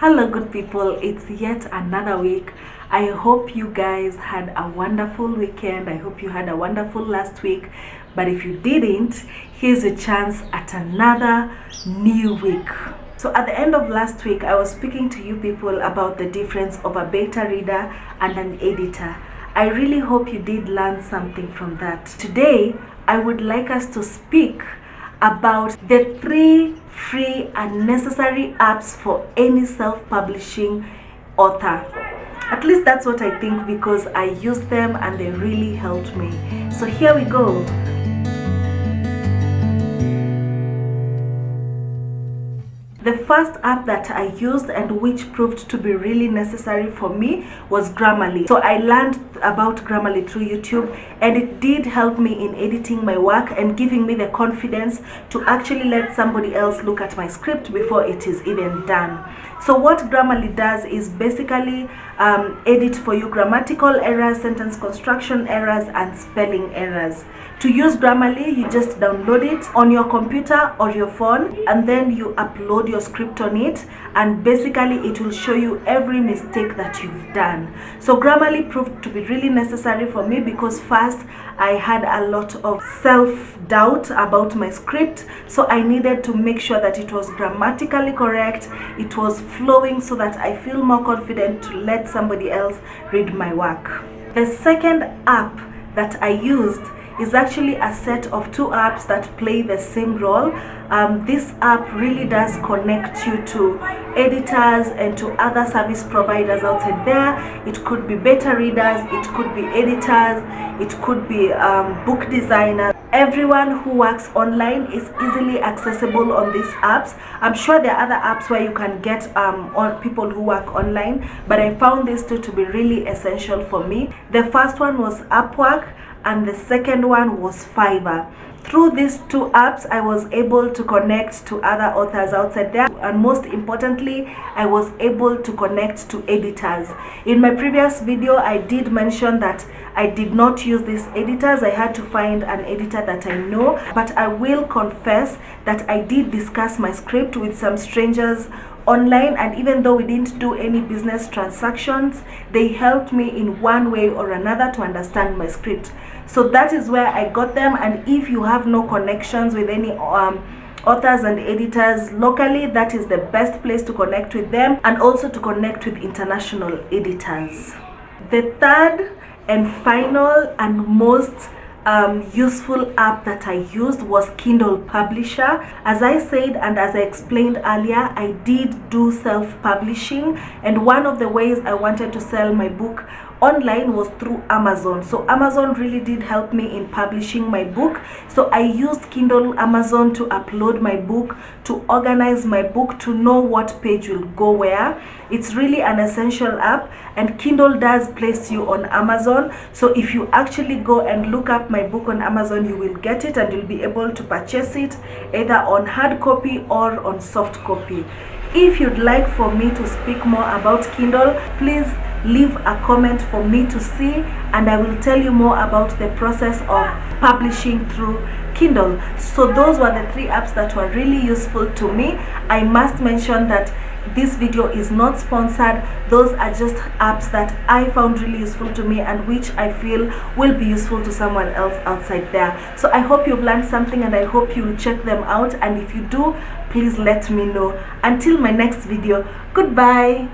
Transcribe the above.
Hello good people, it's yet another week. I hope you guys had a wonderful weekend. I hope you had a wonderful last week, but if you didn't, here's a chance at another new week. So at the end of last week, I was speaking to you people about the difference of a beta reader and an editor. I really hope you did learn something from that. Today I would like us to speak about the 3 free and necessary apps for any self-publishing author. At least that's what I think, because I used them and they really helped me. So here we go. The first app that I used and which proved to be really necessary for me was Grammarly. So I learned about Grammarly through YouTube, and it did help me in editing my work and giving me the confidence to actually let somebody else look at my script before it is even done. So what Grammarly does is basically edit for you grammatical errors, sentence construction errors, and spelling errors. To use Grammarly, you just download it on your computer or your phone, and then you upload your script on it, and basically it will show you every mistake that you've done. So Grammarly proved to be really necessary for me because first, I had a lot of self-doubt about my script, so I needed to make sure that it was grammatically correct, it was flowing, so that I feel more confident to let somebody else read my work. The second app that I used is actually a set of 2 apps that play the same role. This app really does connect you to editors and to other service providers outside there. It could be beta readers, it could be editors, it could be book designers. Everyone who works online is easily accessible on these apps. I'm sure there are other apps where you can get on people who work online, but I found these 2 to be really essential for me. The first one was Upwork, and the second one was Fiverr. Through these 2 apps, I was able to connect to other authors outside there, and most importantly, I was able to connect to editors. In my previous video, I did mention that I did not use these editors. I had to find an editor that I know, but I will confess that I did discuss my script with some strangers online, and even though we didn't do any business transactions, they helped me in one way or another to understand my script. So that is where I got them. And if you have no connections with any authors and editors locally, that is the best place to connect with them, and also to connect with international editors. The third and final and most useful app that I used was Kindle Publisher. As I said and as I explained earlier, I did do self-publishing, and one of the ways I wanted to sell my book online was through Amazon. So Amazon really did help me in publishing my book. So I used Kindle Amazon to upload my book, to organize my book, to know what page will go where. It's really an essential app, and Kindle does place you on Amazon. So if you actually go and look up my book on Amazon, you will get it, and you'll be able to purchase it either on hard copy or on soft copy. If you'd like for me to speak more about Kindle, please leave a comment for me to see, and I will tell you more about the process of publishing through Kindle. So those were the 3 apps that were really useful to me. I must mention that this video is not sponsored. Those are just apps that I found really useful to me and which I feel will be useful to someone else outside there. So I hope you've learned something, and I hope you will check them out, and if you do, please let me know. Until my next video, goodbye.